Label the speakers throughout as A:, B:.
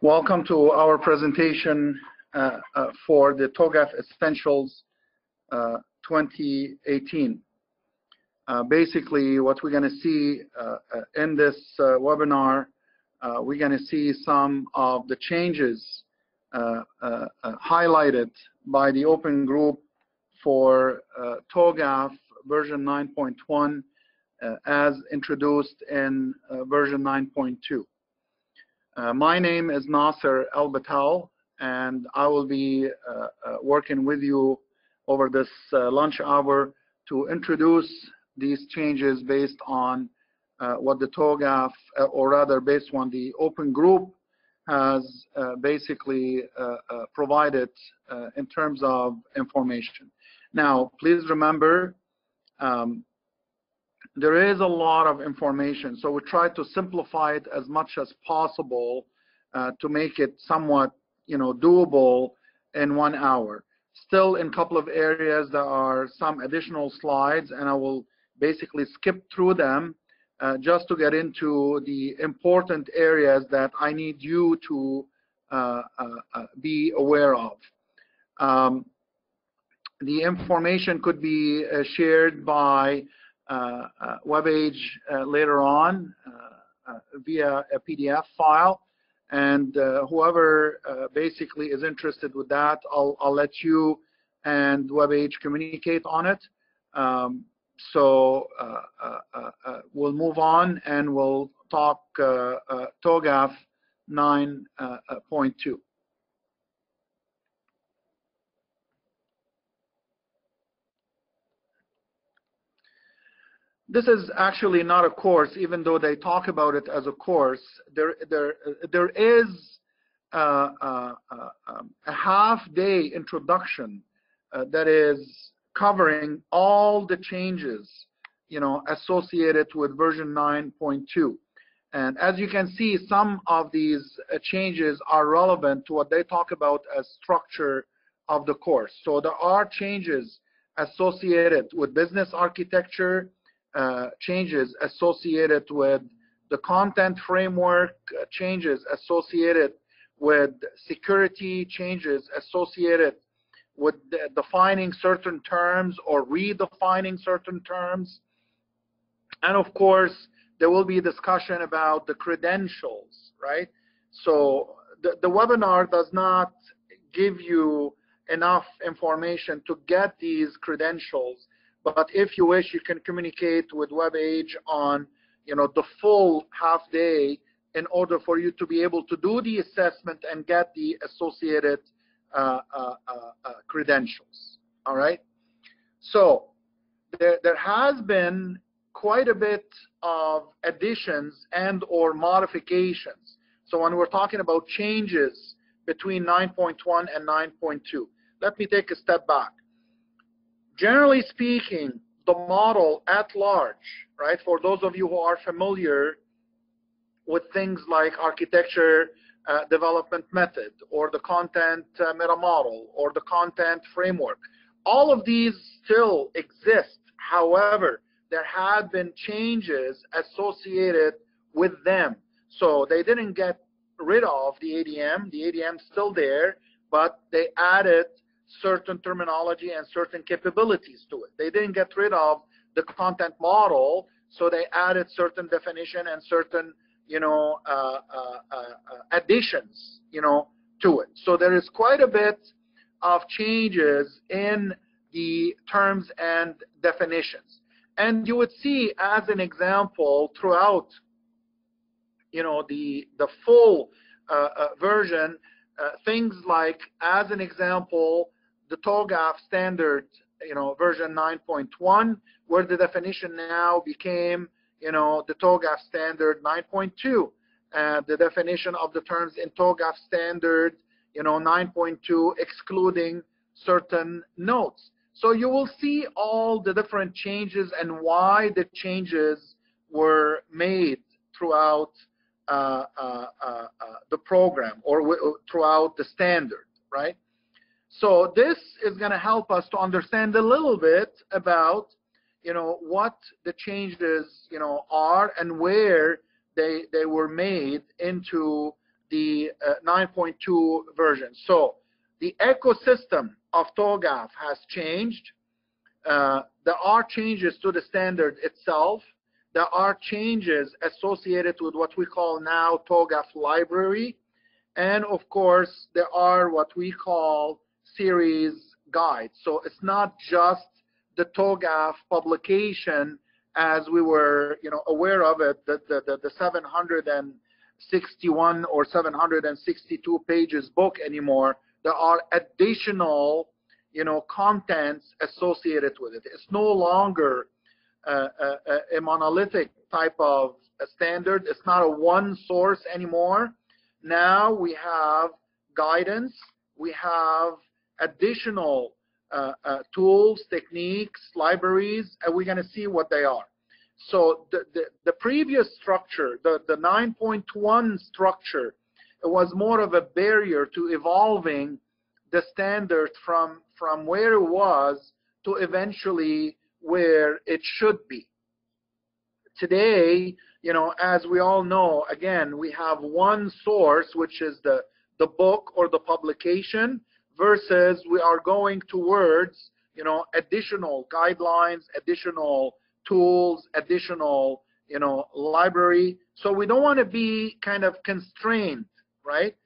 A: Welcome to our presentation for the TOGAF Essentials 2018. Basically, what we're going to see in this webinar, we're going to see some of the changes highlighted by the open group for TOGAF version 9.1 as introduced in version 9.2. My name is Nasser El-Batal, and I will be working with you over this lunch hour to introduce these changes based on what the TOGAF, or rather based on the open group, has basically provided in terms of information. Now, please remember, there is a lot of information, so we try to simplify it as much as possible to make it somewhat, doable in 1 hour. Still, in a couple of areas, there are some additional slides, and I will basically skip through them just to get into the important areas that I need you to be aware of. The information could be shared by WebAge later on via a PDF file, and whoever basically is interested with that, I'll let you and WebAge communicate on it. So we'll move on and we'll talk TOGAF 9.2. This is actually not a course, even though they talk about it as a course. There is a half-day introduction that is covering all the changes, associated with version 9.2. And as you can see, some of these changes are relevant to what they talk about as structure of the course. So there are changes associated with business architecture, changes associated with the content framework, changes associated with security, changes associated with defining certain terms or redefining certain terms. And of course, there will be discussion about the credentials, right? So the webinar does not give you enough information to get these credentials. But if you wish, you can communicate with WebAge on, the full half day in order for you to be able to do the assessment and get the associated credentials. All right. So there has been quite a bit of additions and/or modifications. So when we're talking about changes between 9.1 and 9.2, let me take a step back. Generally speaking, the model at large, right, for those of you who are familiar with things like architecture development method, or the content Metamodel, or the content framework, all of these still exist. However, there have been changes associated with them. So they didn't get rid of the ADM. The ADM is still there, but they added certain terminology and certain capabilities to it. They didn't get rid of the content model, so they added certain definition and certain, additions, to it. So there is quite a bit of changes in the terms and definitions. And you would see, as an example, throughout, the full version, things like, as an example, the TOGAF Standard, version 9.1, where the definition now became, the TOGAF Standard 9.2, the definition of the terms in TOGAF Standard, 9.2, excluding certain notes. So you will see all the different changes and why the changes were made throughout the program, or throughout the standard, right? So this is going to help us to understand a little bit about, what the changes, are, and where they were made into the 9.2 version. So the ecosystem of TOGAF has changed. There are changes to the standard itself. There are changes associated with what we call now TOGAF Library. And of course, there are what we call series guides. So it's not just the TOGAF publication as we were, aware of it, the 761 or 762 pages book anymore. There are additional, contents associated with it. It's no longer a monolithic type of a standard. It's not a one source anymore. Now we have guidance. We have additional tools, techniques, libraries, and we're going to see what they are. So the previous structure, the 9.1 structure, it was more of a barrier to evolving the standard from where it was to eventually where it should be. Today, as we all know, again, we have one source, which is the book or the publication, versus we are going towards, additional guidelines, additional tools, additional, library. So we don't want to be kind of constrained, right?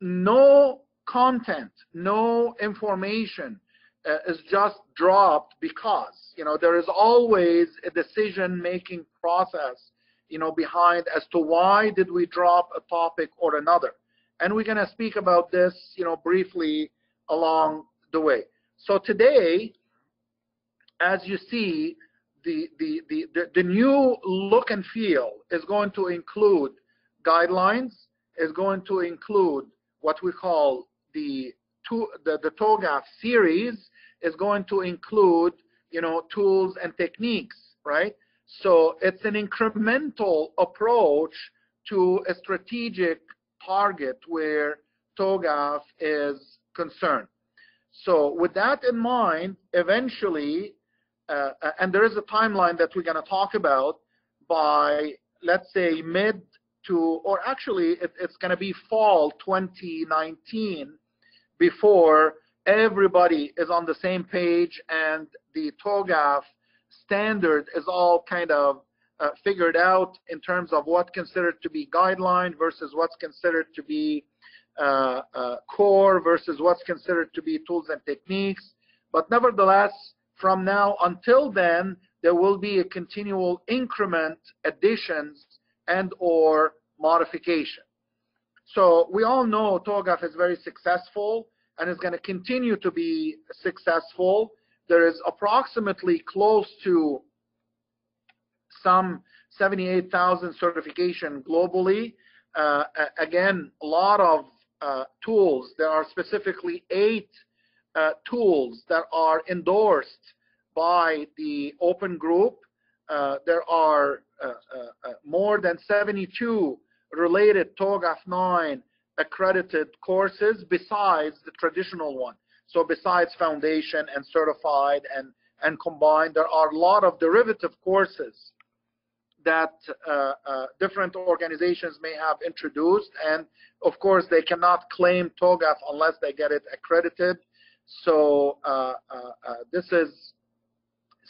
A: No content, no information is just dropped because, there is always a decision-making process, behind as to why did we drop a topic or another. And we're going to speak about this, briefly along the way. So today, as you see, the new look and feel is going to include guidelines, is going to include what we call the TOGAF series, is going to include, tools and techniques, right? So it's an incremental approach to a strategic target where TOGAF is concerned. So with that in mind, eventually, and there is a timeline that we're going to talk about by, let's say, mid to, or actually it's going to be fall 2019 before everybody is on the same page and the TOGAF standard is all kind of figured out in terms of what's considered to be guideline versus what's considered to be core versus what's considered to be tools and techniques. But nevertheless, from now until then, there will be a continual increment, additions, and or modification. So we all know TOGAF is very successful and is going to continue to be successful. There is approximately close to some 78,000 certification globally. Again, a lot of tools. There are specifically 8 tools that are endorsed by the open group. There are more than 72 related TOGAF 9 accredited courses besides the traditional one. So besides foundation and certified and combined, there are a lot of derivative courses that different organizations may have introduced, and of course they cannot claim TOGAF unless they get it accredited. So this is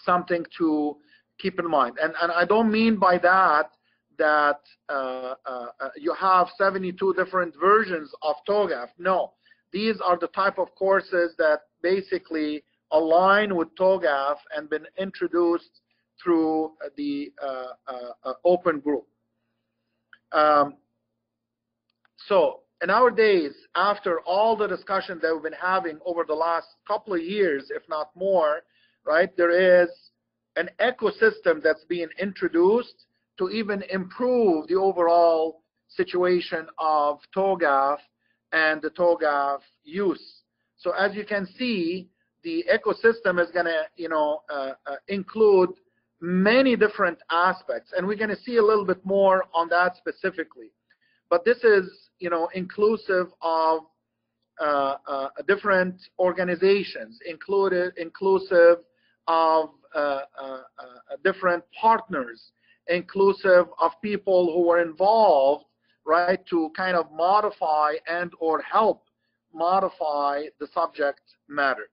A: something to keep in mind, and I don't mean by that you have 72 different versions of TOGAF. No, these are the type of courses that basically align with TOGAF and been introduced through the open group. So nowadays, after all the discussion that we've been having over the last couple of years, if not more, right, there is an ecosystem that's being introduced to even improve the overall situation of TOGAF and the TOGAF use. So as you can see, the ecosystem is going to, include many different aspects, and we're going to see a little bit more on that specifically. But this is, inclusive of different organizations, inclusive of different partners, inclusive of people who were involved right, to kind of modify and or help modify the subject matter.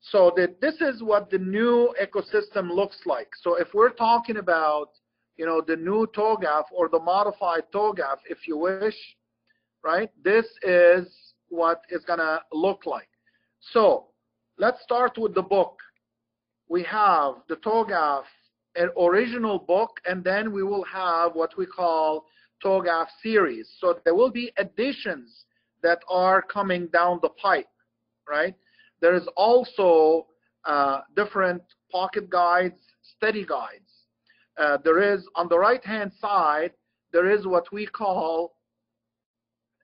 A: So this is what the new ecosystem looks like. So if we're talking about, you know, the new TOGAF or the modified TOGAF, if you wish, right, this is what it's going to look like. So let's start with the book. We have the TOGAF original book, and then we will have what we call TOGAF series. So there will be additions that are coming down the pipe, right? There is also different pocket guides, study guides. There is, on the right-hand side, there is what we call,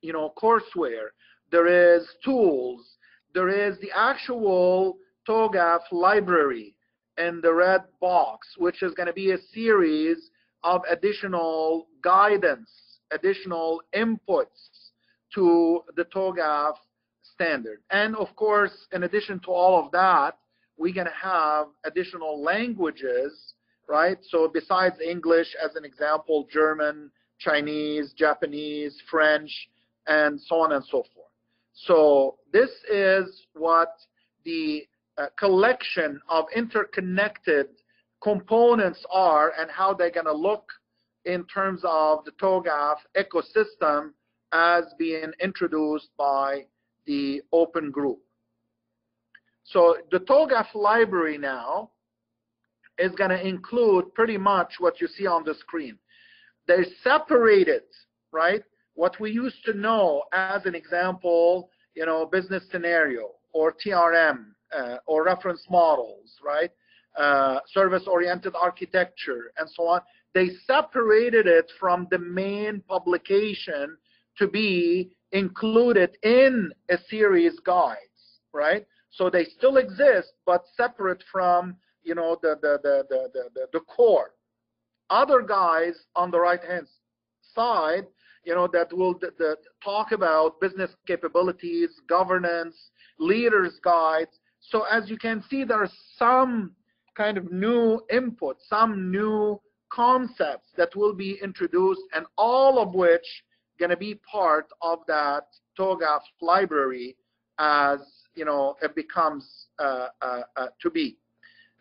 A: you know, courseware. There is tools. There is the actual TOGAF library in the red box, which is going to be a series of additional guidance, additional inputs to the TOGAF standard. And of course, in addition to all of that, we're going to have additional languages, right? So besides English, as an example, German, Chinese, Japanese, French, and so on and so forth. So this is what the collection of interconnected components are and how they're going to look in terms of the TOGAF ecosystem as being introduced by the open group. So the TOGAF library now is going to include pretty much what you see on the screen. They're separated, right? What we used to know as an example, you know, business scenario or TRM or reference models, right? Service-oriented architecture and so on. They separated it from the main publication to be included in a series guides, right? So they still exist, but separate from, you know, the core. Other guides on the right-hand side, you know, that will talk about business capabilities, governance, leaders guides. So as you can see, there are some kind of new input, some new concepts that will be introduced, and all of which going to be part of that TOGAF library as, you know, it becomes to be.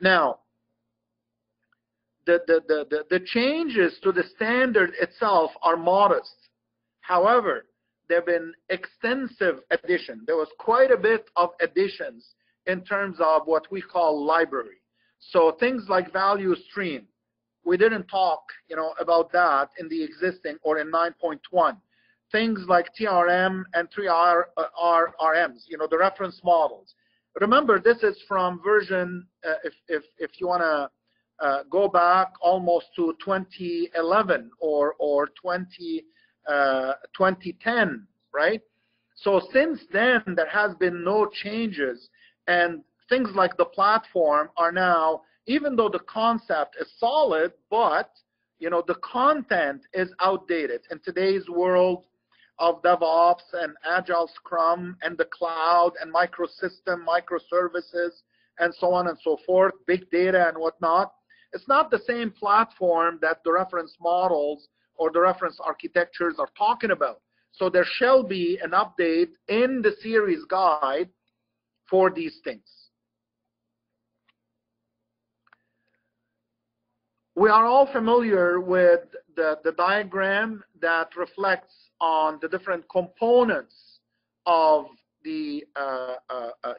A: Now, the changes to the standard itself are modest. However, there have been extensive additions. There was quite a bit of additions in terms of what we call library. So things like value stream, we didn't talk, you know, about that in the existing or in 9.1. Things like TRM and 3RMs, you know, the reference models. Remember, this is from version, if you want to go back almost to 2011 or 2010, right? So since then, there has been no changes, and things like the platform are now, even though the concept is solid, but, you know, the content is outdated. In today's world of DevOps and Agile Scrum and the cloud and microsystem, microservices, and so on and so forth, big data and whatnot, it's not the same platform that the reference models or the reference architectures are talking about. So there shall be an update in the series guide for these things. We are all familiar with the diagram that reflects on the different components of the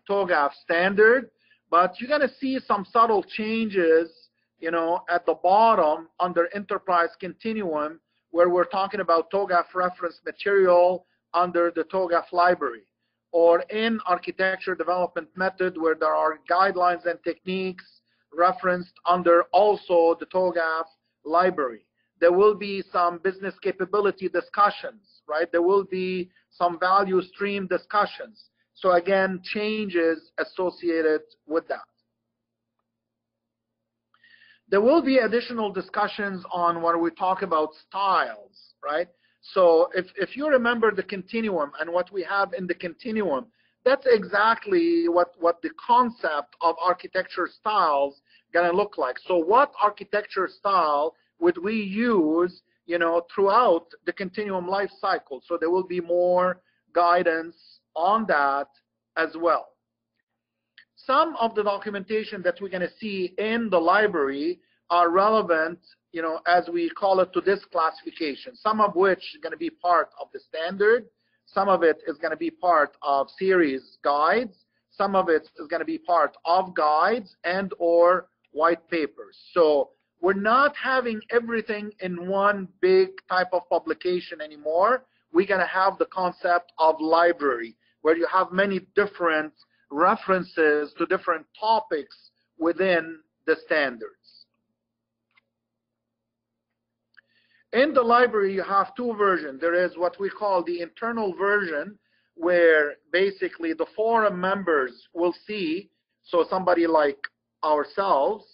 A: TOGAF standard, but you're going to see some subtle changes, you know, at the bottom under Enterprise Continuum, where we're talking about TOGAF reference material under the TOGAF library, or in architecture development method, where there are guidelines and techniques referenced under also the TOGAF library. There will be some business capability discussions, right? There will be some value stream discussions. So again, changes associated with that. There will be additional discussions on when we talk about styles, right? So if you remember the continuum and what we have in the continuum, that's exactly what the concept of architecture styles gonna look like. So what architecture style would we use, throughout the continuum life cycle. So there will be more guidance on that as well. Some of the documentation that we're going to see in the library are relevant, as we call it, to this classification, some of which is going to be part of the standard, some of it is going to be part of series guides, some of it is going to be part of guides and or white papers. So we're not having everything in one big type of publication anymore. We're going to have the concept of library, where you have many different references to different topics within the standards. In the library, you have two versions. There is what we call the internal version, where basically the forum members will see, so somebody like ourselves,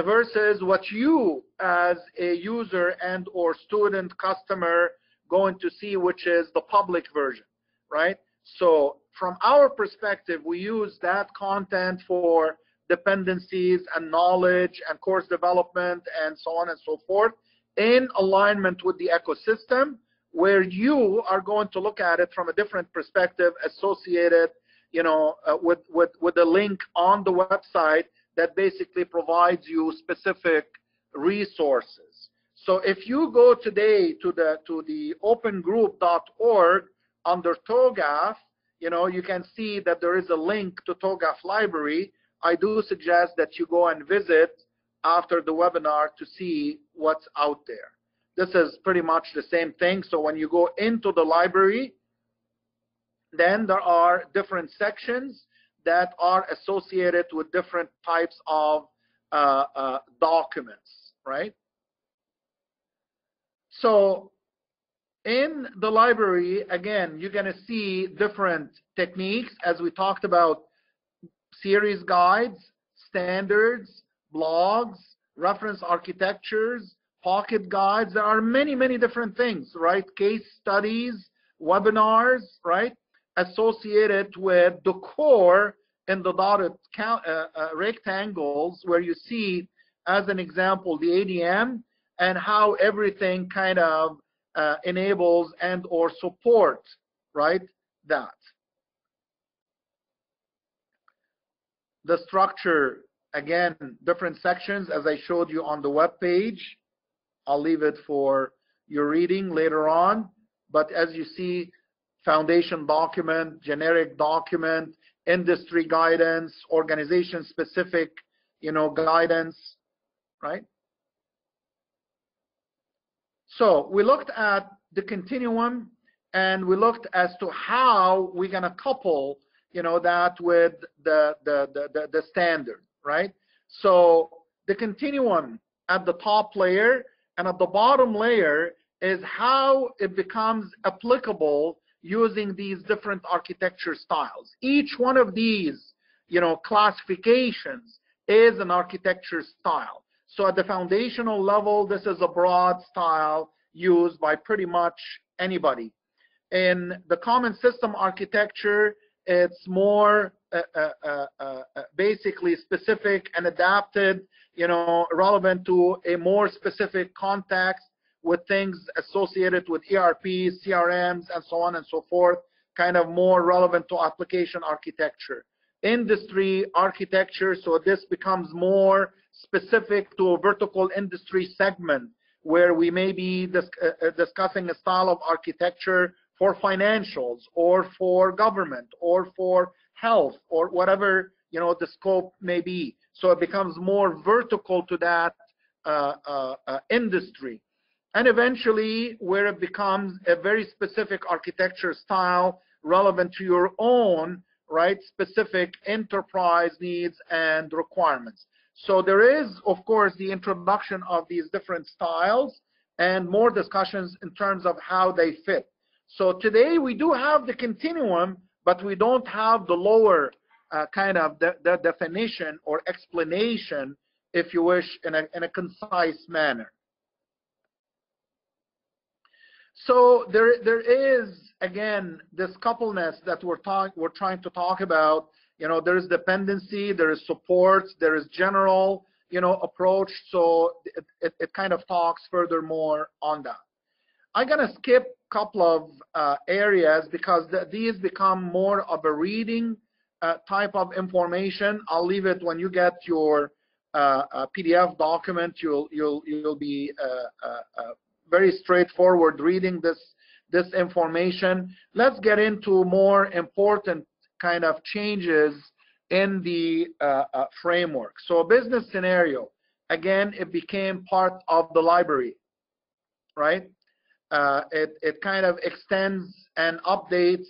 A: versus what you as a user and or student customer going to see, which is the public version, right? So from our perspective, we use that content for dependencies and knowledge and course development and so on and so forth, in alignment with the ecosystem, where you are going to look at it from a different perspective, associated, with a link on the website that basically provides you specific resources. So if you go today to the opengroup.org under TOGAF, you can see that there is a link to TOGAF Library. I do suggest that you go and visit after the webinar to see what's out there. This is pretty much the same thing. So when you go into the library, then there are different sections that are associated with different types of documents, right? So in the library, again, you're going to see different techniques, as we talked about: series guides, standards, blogs, reference architectures, pocket guides. There are many, many different things, right? Case studies, webinars, right? Associated with the core in the dotted rectangles, where you see, as an example, the ADM and how everything kind of enables and or support, right, that. The structure, again, different sections, as I showed you on the web page. I'll leave it for your reading later on. But as you see, foundation document, generic document, industry guidance, organization-specific, guidance, right? So we looked at the continuum, and we looked as to how we're going to couple, that with the standard, right? So the continuum at the top layer and at the bottom layer is how it becomes applicable using these different architecture styles. Each one of these, classifications is an architecture style. So at the foundational level, this is a broad style used by pretty much anybody. In the common system architecture, it's more basically specific and adapted, relevant to a more specific context, with things associated with ERPs, CRMs, and so on and so forth, kind of more relevant to application architecture. Industry architecture, so this becomes more specific to a vertical industry segment, where we may be discussing a style of architecture for financials, or for government, or for health, or whatever the scope may be. So it becomes more vertical to that industry. And eventually, where it becomes a very specific architecture style relevant to your own, right, specific enterprise needs and requirements. So there is, of course, the introduction of these different styles and more discussions in terms of how they fit. So today we do have the continuum, but we don't have the lower kind of the definition or explanation, if you wish, in a concise manner. So there is, again, this coupleness that we're trying to talk about. There is dependency, there is support, there is general, approach. So it kind of talks furthermore on that. I'm gonna skip a couple of areas because these become more of a reading type of information. I'll leave it when you get your PDF document. You'll be very straightforward reading this information. Let's get into more important kind of changes in the framework. So a business scenario, again, it became part of the library, right? It kind of extends and updates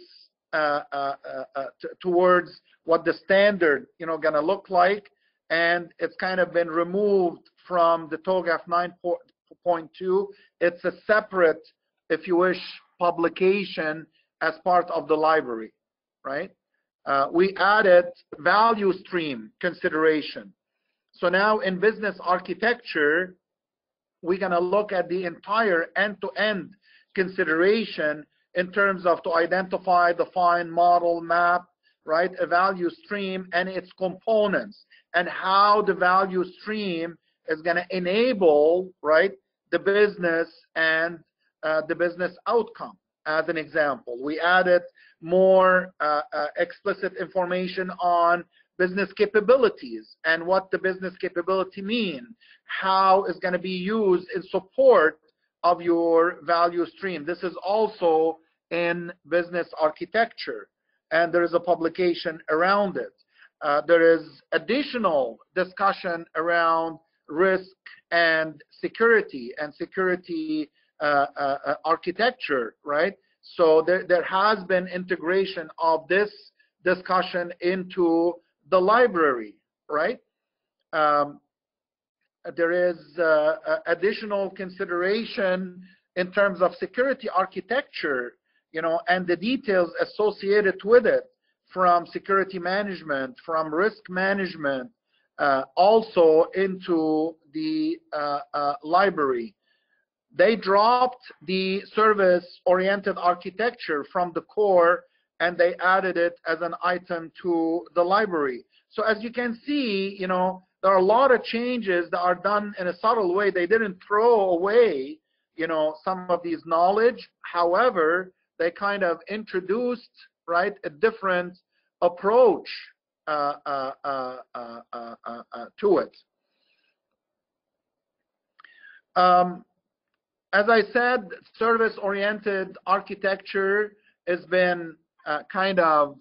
A: towards what the standard, gonna look like, and it's kind of been removed from the TOGAF 9.2. It's a separate, if you wish, publication as part of the library, right? We added value stream consideration. So now in business architecture, we're going to look at the entire end-to-end consideration in terms of to identify, define, model, map, right, a value stream and its components, and how the value stream is going to enable, right, the business and the business outcome. As an example, we added more explicit information on business capabilities and what the business capability mean, how it's going to be used in support of your value stream. This is also in business architecture, and there is a publication around it. There is additional discussion around risk and security architecture, right? So there has been integration of this discussion into the library, right? There is additional consideration in terms of security architecture, and the details associated with it, from security management, from risk management, also into the library. They dropped the service-oriented architecture from the core, and they added it as an item to the library. So as you can see, there are a lot of changes that are done in a subtle way. They didn't throw away, some of these knowledge. However, they kind of introduced, right, a different approach to it. As I said, service-oriented architecture has been kind of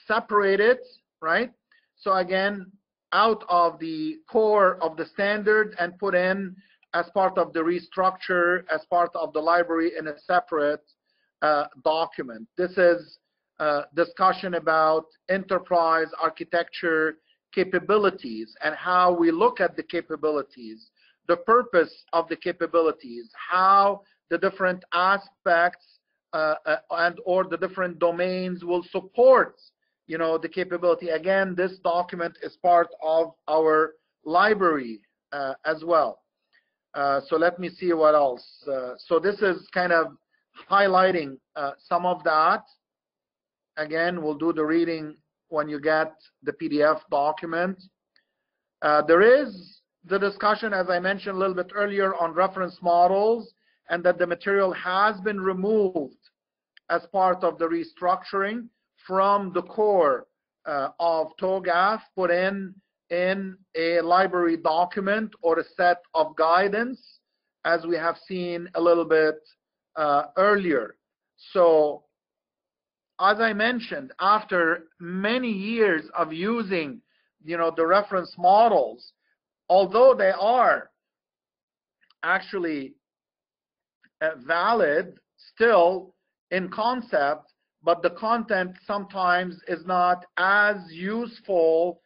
A: separated, right? So again, out of the core of the standard and put in as part of the restructure, as part of the library in a separate document. This is discussion about enterprise architecture capabilities and how we look at the capabilities, the purpose of the capabilities, how the different aspects and or the different domains will support, the capability. Again, this document is part of our library as well. So let me see what else. So this is kind of highlighting some of that. Again, we'll do the reading when you get the PDF document. There is the discussion, as I mentioned a little bit earlier, on reference models, and that the material has been removed as part of the restructuring from the core of TOGAF, put in a library document or a set of guidance, as we have seen a little bit earlier. So as I mentioned, after many years of using, the reference models, although they are actually valid still in concept, but the content sometimes is not as useful,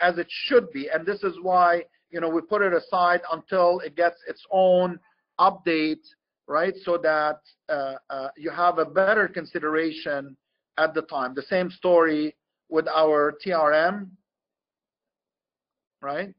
A: as it should be. And this is why, we put it aside until it gets its own update, right? So that you have a better consideration at the time. The same story with our TRM, right?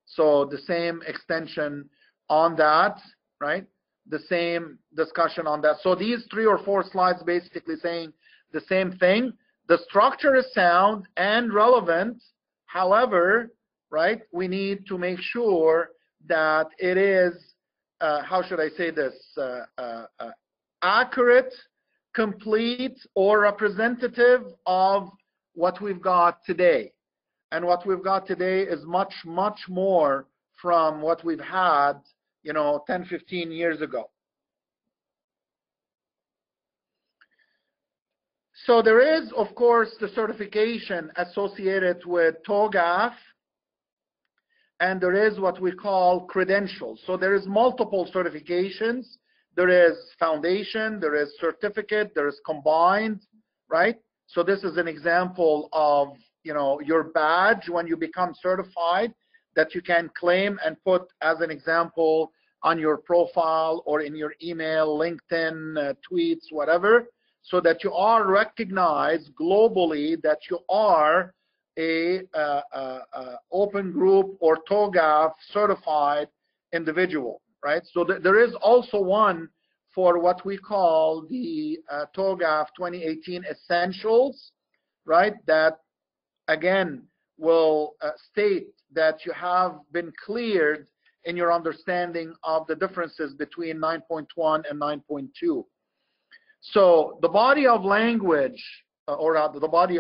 A: So the same extension on that, right? The same discussion on that. So these 3 or 4 slides basically saying the same thing. The structure is sound and relevant. However, right, we need to make sure that it is, how should I say this? accurate, complete, or representative of what we've got today. And what we've got today is much, much more from what we've had, 10, 15 years ago. So there is, of course, the certification associated with TOGAF, and there is what we call credentials. So there is multiple certifications. There is foundation, there is certificate, there is combined, right? So this is an example of, your badge when you become certified that you can claim and put as an example on your profile or in your email, LinkedIn, tweets, whatever, so that you are recognized globally that you are a open group or TOGAF certified individual, right? So there is also one for what we call the TOGAF 2018 Essentials, right? That again will state that you have been cleared in your understanding of the differences between 9.1 and 9.2. So the body of language, the body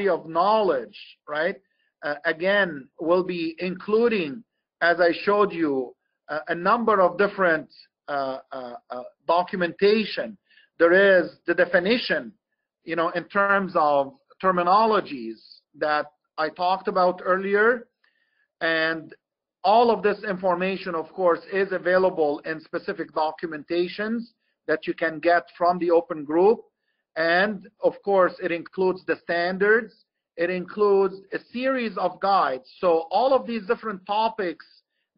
A: of knowledge, right? Again, will be including, as I showed you, a number of different documentation. There is the definition, in terms of terminologies that I talked about earlier, and all of this information, of course, is available in specific documentations that you can get from the open group. And of course, it includes the standards. It includes a series of guides. So all of these different topics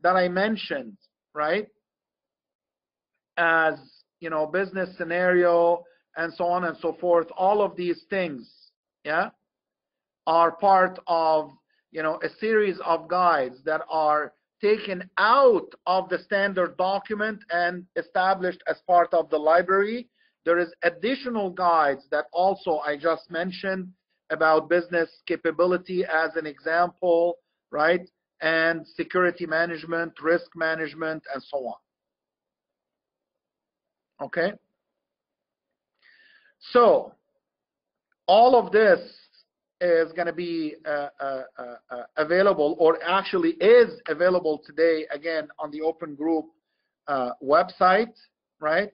A: that I mentioned, right, as business scenario and so on and so forth, all of these things, yeah, are part of a series of guides that are taken out of the standard document and established as part of the library. There is additional guides that also I just mentioned about business capability as an example, right, and security management, risk management, and so on. Okay, so all of this is going to be available, or actually is available today, again, on the open group website, right?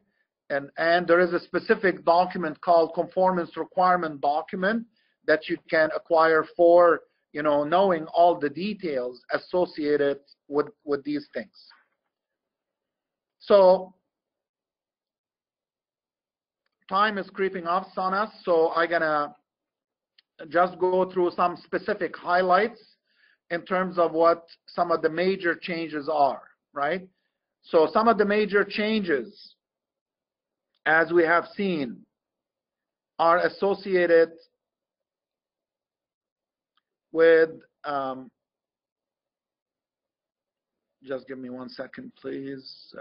A: And there is a specific document called conformance requirement document that you can acquire for knowing all the details associated with these things. So time is creeping up on us, so I'm gonna just go through some specific highlights in terms of what some of the major changes are, right? So some of the major changes, as we have seen, are associated with, just give me 1 second, please.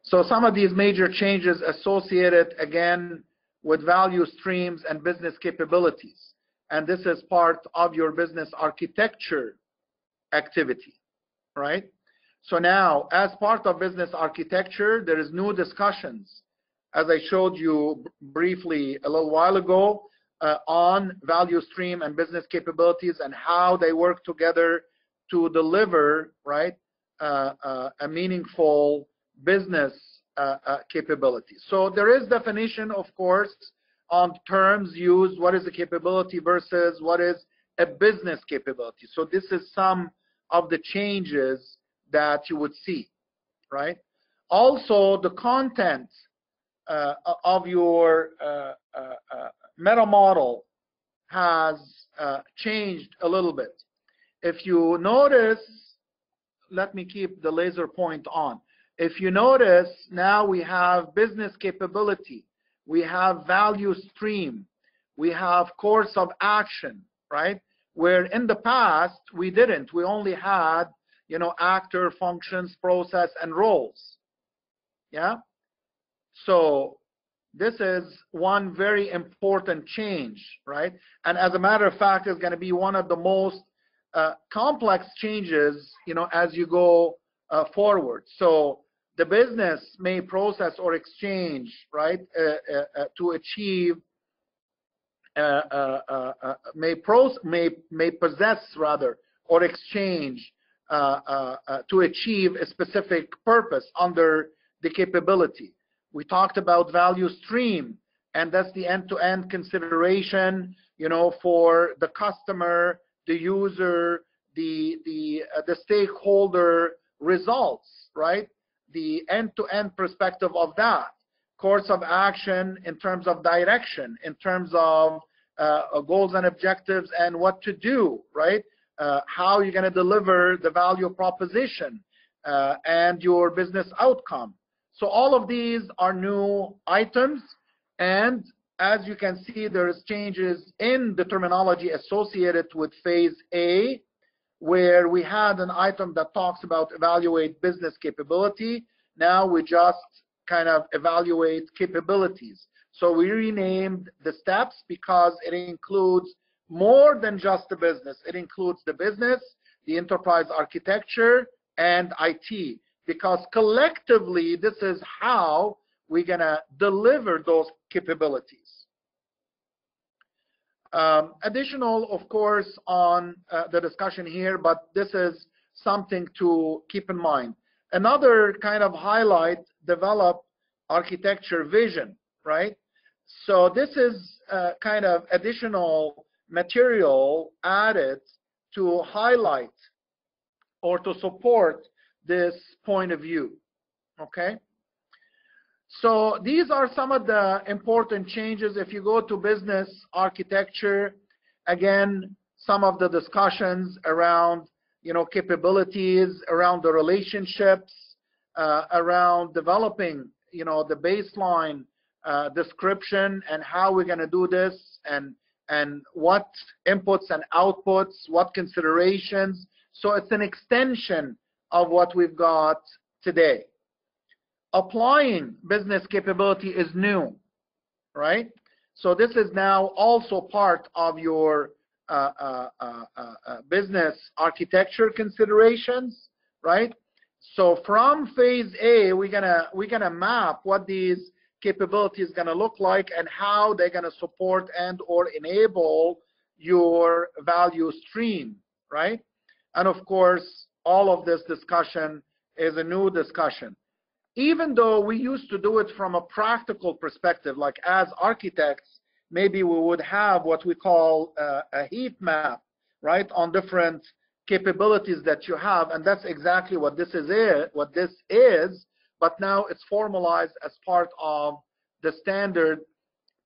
A: So some of these major changes associated, again, with value streams and business capabilities. And this is part of your business architecture activity, right? So now, as part of business architecture, there is new discussions, as I showed you briefly a little while ago, on value stream and business capabilities and how they work together to deliver, right, a meaningful business capability. So there is definition, of course, on terms used, what is a capability versus what is a business capability. So this is some of the changes that you would see, right? Also, the content of your Metamodel has changed a little bit. If you notice, let me keep the laser point on. If you notice, now we have business capability, we have value stream, we have course of action, right? Where in the past we didn't. We only had, actor, functions, process, and roles. Yeah. So this is one very important change, right? And as a matter of fact, it's going to be one of the most complex changes, as you go forward. So the business may process or exchange, right, to achieve, may possess rather, or exchange to achieve a specific purpose under the capability. We talked about value stream, and that's the end-to-end consideration, you know, for the customer, the user, the stakeholder results, right? The end-to-end perspective of that. Course of action in terms of direction, in terms of goals and objectives and what to do, right? How you're going to deliver the value proposition and your business outcome. So all of these are new items, and as you can see, there's changes in the terminology associated with phase A, where we had an item that talks about evaluate business capability. Now we just kind of evaluate capabilities. So we renamed the steps because it includes more than just the business. It includes the business, the enterprise architecture, and IT, because collectively this is how we're going to deliver those capabilities. Additional, of course, on the discussion here, but this is something to keep in mind. Another kind of highlight, develop architecture vision, right? So this is kind of additional material added to highlight or to support this point of view, okay? So these are some of the important changes. If you go to business architecture, again, some of the discussions around, you know, capabilities, around the relationships, around developing, you know, the baseline description and how we're going to do this, and what inputs and outputs, what considerations. So it's an extension of what we've got today. Applying business capability is new, right? So this is now also part of your business architecture considerations, right? So from phase A, we're gonna map what these capabilities gonna look like and how they're gonna support and or enable your value stream, right? And of course, all of this discussion is a new discussion. Even though we used to do it from a practical perspective, like as architects, maybe we would have what we call a heat map, right, on different capabilities that you have, and that's exactly what this is, but now it's formalized as part of the standard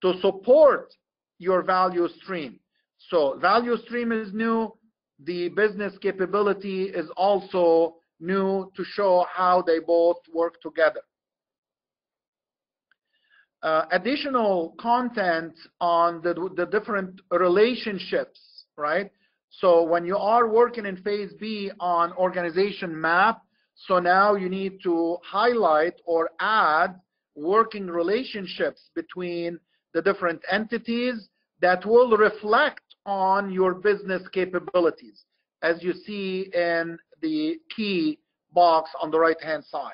A: to support your value stream. So value stream is new, the business capability is also new to show how they both work together. Additional content on the different relationships, right? So when you are working in phase B on organization map, so now you need to highlight or add working relationships between the different entities that will reflect on your business capabilities, as you see in the key box on the right-hand side.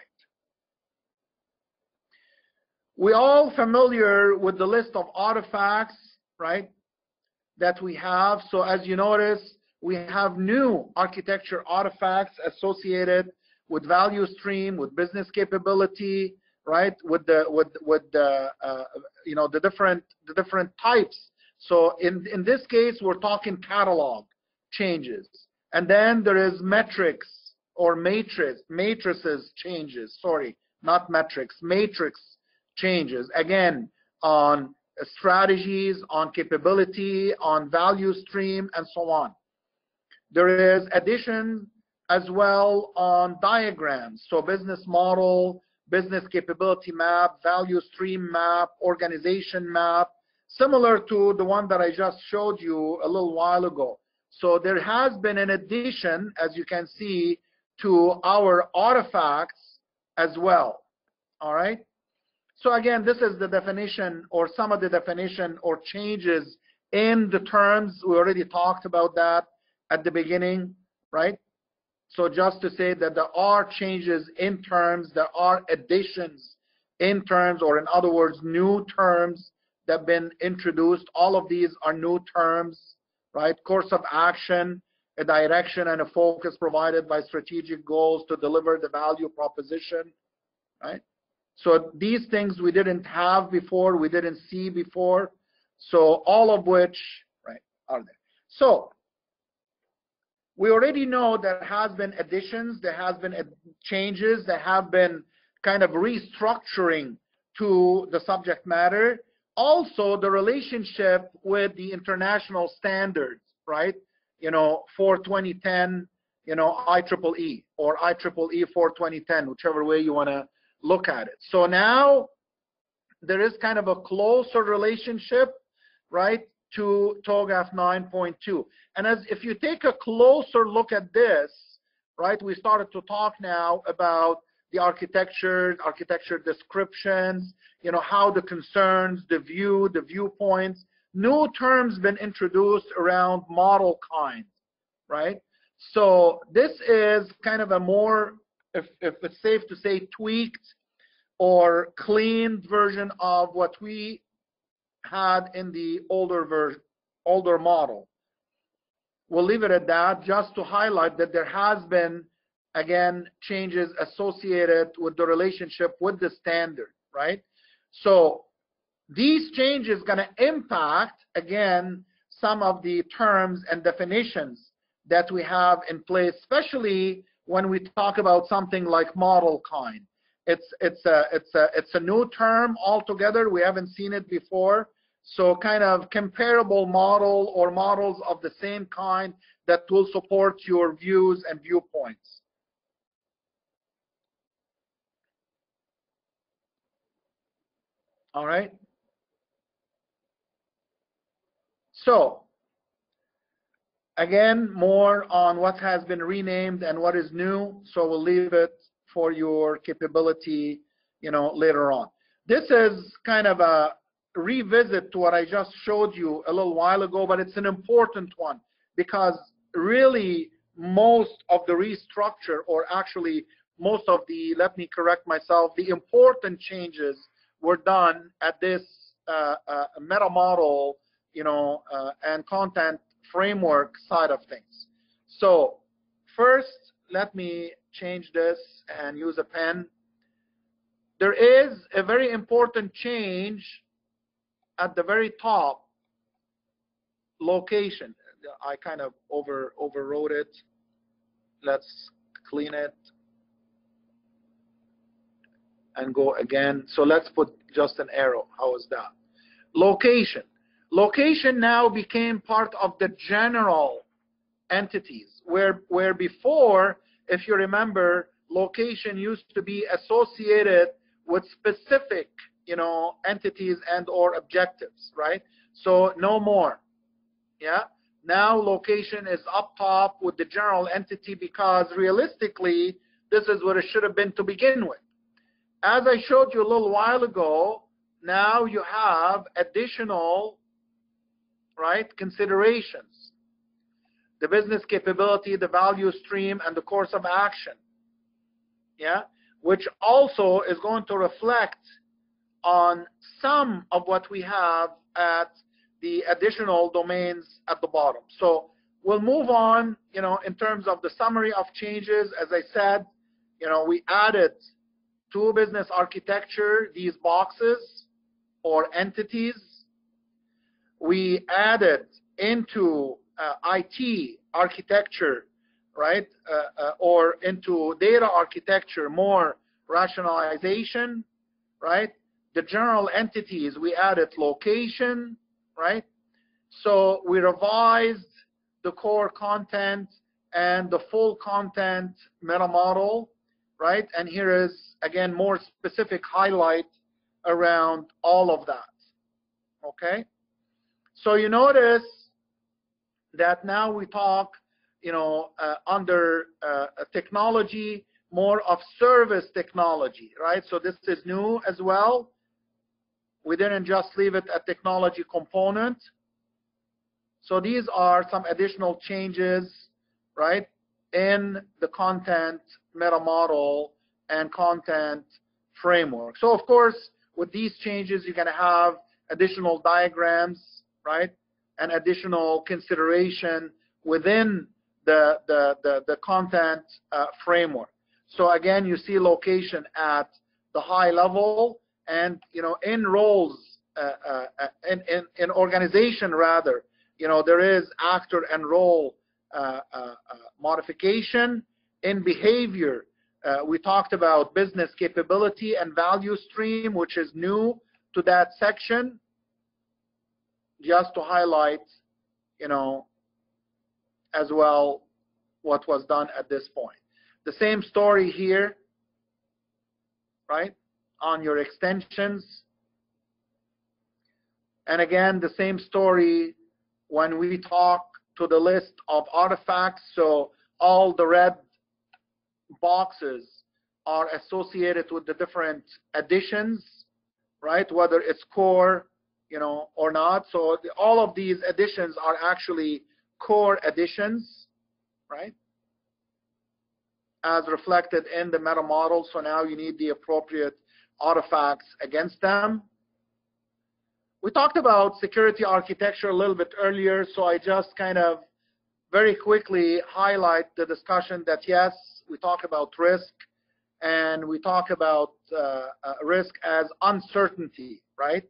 A: We're all familiar with the list of artifacts, right, that we have. So as you notice, we have new architecture artifacts associated with value stream, with business capability, right, with the you know, the different types. So in this case, we're talking catalog changes, and then there is metrics or matrices changes. Sorry, not metrics, matrix changes. Again, on strategies, on capability, on value stream, and so on. There is addition as well on diagrams. So business model, business capability map, value stream map, organization map, similar to the one that I just showed you a little while ago. So there has been an addition, as you can see, to our artifacts as well. All right. So again, this is the definition or some of the definition or changes in the terms. We already talked about that at the beginning, right? So just to say that there are changes in terms, there are additions in terms, or in other words, new terms that have been introduced. All of these are new terms, right? Course of action, a direction and a focus provided by strategic goals to deliver the value proposition, right? So these things we didn't have before, we didn't see before. So all of which, right, are there. So we already know there has been additions, there has been changes, there have been kind of restructuring to the subject matter. Also, the relationship with the international standards, right? You know, for 2010, you know, IEEE or IEEE for 2010, whichever way you want to look at it. So now there is kind of a closer relationship, right, to TOGAF 9.2. And as if you take a closer look at this, right, we started to talk now about the architecture descriptions, you know, how the concerns, the view, the viewpoints, new terms been introduced around model kind, right? So this is kind of a more, if it's safe to say, tweaked or cleaned version of what we had in the older model. We'll leave it at that, just to highlight that there has been, again, changes associated with the relationship with the standard, right? So these changes going to impact, again, some of the terms and definitions that we have in place, especially when we talk about something like model kind. It's a new term altogether. We haven't seen it before. So kind of comparable model or models of the same kind that will support your views and viewpoints. All right. So again, more on what has been renamed and what is new. So we'll leave it for your capability, you know, later on. This is kind of a revisit to what I just showed you a little while ago, but it's an important one because really most of the restructure, or actually most of the, let me correct myself, the important changes were done at this Metamodel, you know, and content framework side of things. So first, let me change this and use a pen. There is a very important change at the very top, location. I kind of overwrote it. Let's clean it and go again. So let's put just an arrow. How is that? Location. Location now became part of the general entities, where before, if you remember, location used to be associated with specific, you know, entities and or objectives, right? So no more. Yeah. Now location is up top with the general entity because realistically, this is what it should have been to begin with. As I showed you a little while ago, now you have additional, right, considerations. The business capability, the value stream, and the course of action. Yeah, which also is going to reflect on some of what we have at the additional domains at the bottom. So we'll move on, you know, in terms of the summary of changes. As I said, you know, we added to business architecture these boxes or entities. We added into IT architecture, right, or into data architecture, more rationalization, right? The general entities, we added location, right? So we revised the core content and the full content Metamodel, right? And here is, again, more specific highlight around all of that, okay? So you notice that now we talk, you know, under technology, more of service technology, right? So this is new as well. We didn't just leave it at technology component. So these are some additional changes, right? in the content Metamodel and content framework. So of course, with these changes, you're going to have additional diagrams, right, and additional consideration within the content framework. So again, you see location at the high level, and in roles, in organization rather, there is actor and role modification. In behavior, we talked about business capability and value stream, which is new to that section, just to highlight, as well what was done at this point. The same story here, right, on your extensions. And again, the same story when we talk to the list of artifacts. So all the red boxes are associated with the different additions, right, whether it's core, or not. So all of these additions are actually core additions, right, as reflected in the Metamodel. So now you need the appropriate artifacts against them. We talked about security architecture a little bit earlier, so I just kind of very quickly highlight the discussion that yes, we talk about risk, and we talk about risk as uncertainty, right?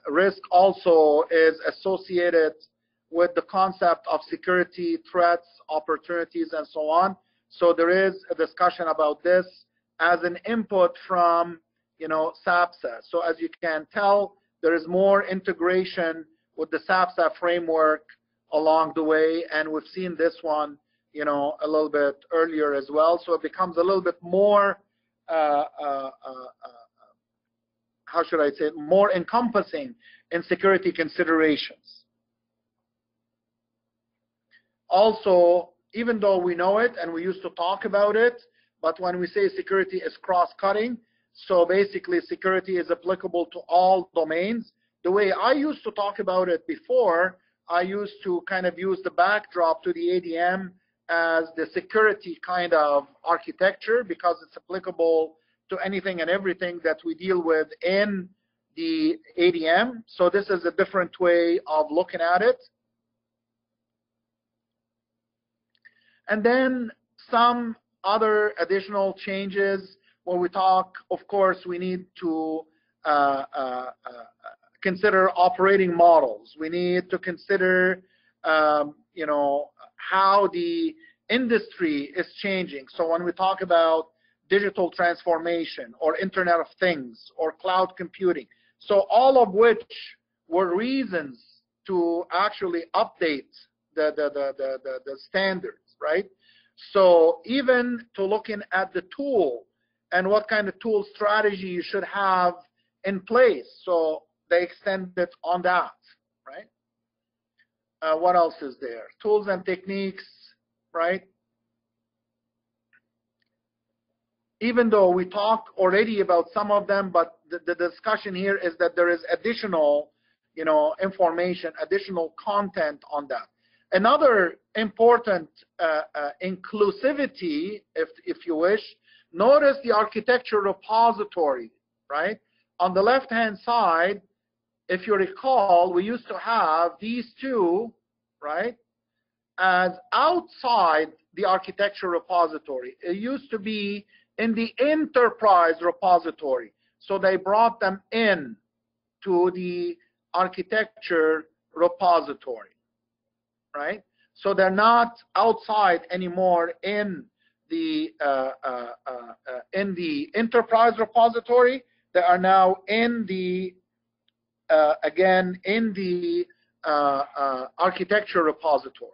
A: Risk also is associated with the concept of security, threats, opportunities, and so on. So there is a discussion about this as an input from, SAPSA. So as you can tell, there is more integration with the SAPSA framework along the way, and we've seen this one, a little bit earlier as well. So it becomes a little bit more, how should I say it, more encompassing in security considerations. Also, even though we know it and we used to talk about it, but when we say security is cross-cutting, so basically security is applicable to all domains. The way I used to talk about it before, I used to kind of use the backdrop to the ADM as the security kind of architecture, because it's applicable to anything and everything that we deal with in the ADM. So this is a different way of looking at it. And then some other additional changes where we talk, of course, we need to consider operating models. We need to consider, how the industry is changing. So when we talk about digital transformation or Internet of Things or cloud computing, so all of which were reasons to actually update the standards, right? So even to looking at the tool and what kind of tool strategy you should have in place. So they extended on that, right? What else is there? Tools and techniques, right? Even though we talked already about some of them, but the discussion here is that there is additional, information, additional content on that. Another important inclusivity, if you wish, notice the architecture repository, right? On the left-hand side, if you recall, we used to have these two, right, as outside the architecture repository. It used to be in the enterprise repository. So they brought them in to the architecture repository, right? So they're not outside anymore in the enterprise repository. They are now in the again in the architecture repository.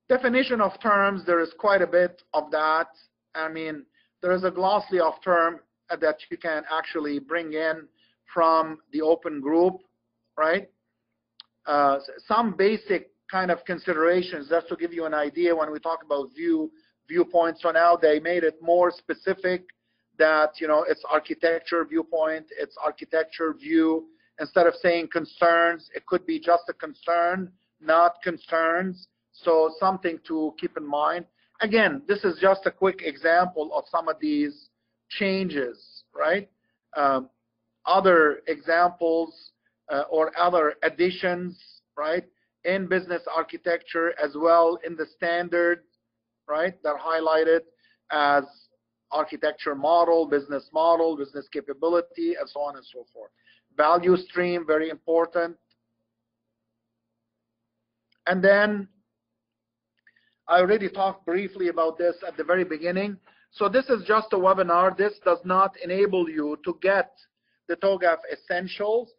A: Definition of terms, there is quite a bit of that. I mean, there is a glossary of terms that you can actually bring in from the open group, right? Some basic kind of considerations, just to give you an idea when we talk about viewpoints. So now they made it more specific that, it's architecture viewpoint, it's architecture view, Instead of saying concerns, it could be just a concern, not concerns. So something to keep in mind. Again, this is just a quick example of some of these changes, right? Other examples or other additions, right, in business architecture as well in the standard, right, that are highlighted as architecture model, business capability, and so on and so forth. Value stream, very important. And then I already talked briefly about this at the very beginning. So this is just a webinar. This does not enable you to get the TOGAF Essentials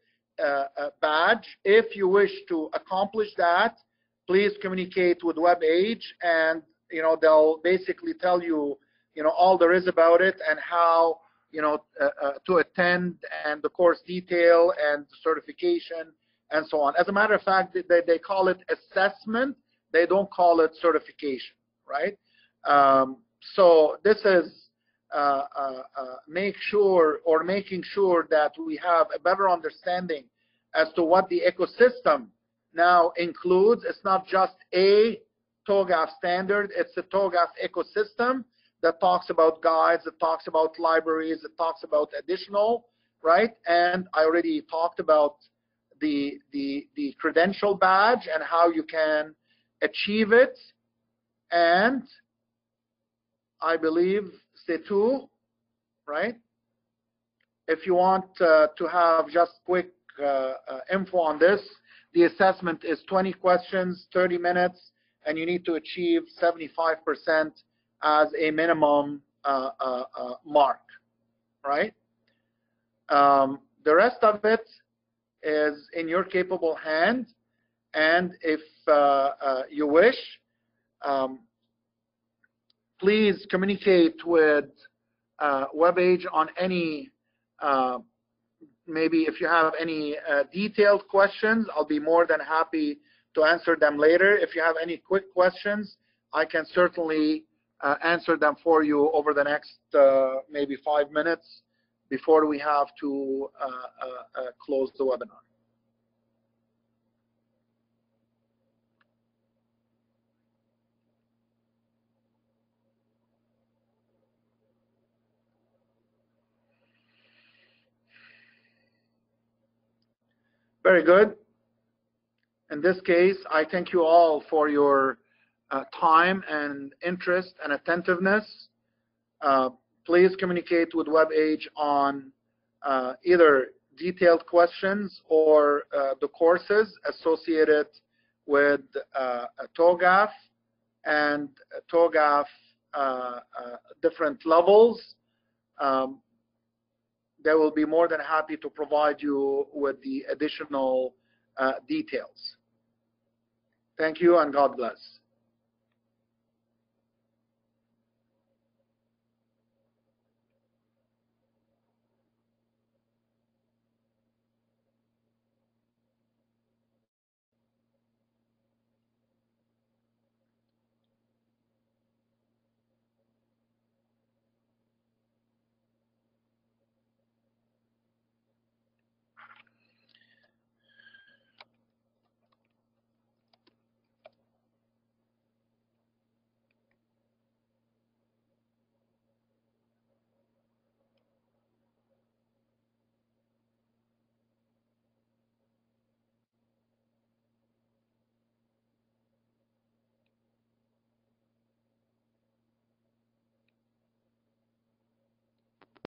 A: badge. If you wish to accomplish that, please communicate with WebAge, and they'll basically tell you all there is about it and how to attend, and the course detail and the certification and so on. As a matter of fact, they call it assessment. They don't call it certification, right? So this is making sure that we have a better understanding as to what the ecosystem now includes. It's not just a TOGAF standard, it's a TOGAF ecosystem that talks about guides, it talks about libraries, it talks about additional, right? And I already talked about the credential badge and how you can achieve it. And I believe C2, right? If you want to have just quick info on this, the assessment is 20 questions, 30 minutes, and you need to achieve 75% as a minimum mark, right? The rest of it is in your capable hand, and if you wish, please communicate with WebAge on any, maybe if you have any detailed questions, I'll be more than happy to answer them later. If you have any quick questions, I can certainly answer them for you over the next maybe 5 minutes before we have to close the webinar. Very good. In this case, I thank you all for your time and interest and attentiveness. Please communicate with WebAge on either detailed questions or the courses associated with TOGAF and TOGAF different levels. They will be more than happy to provide you with the additional details. Thank you and God bless.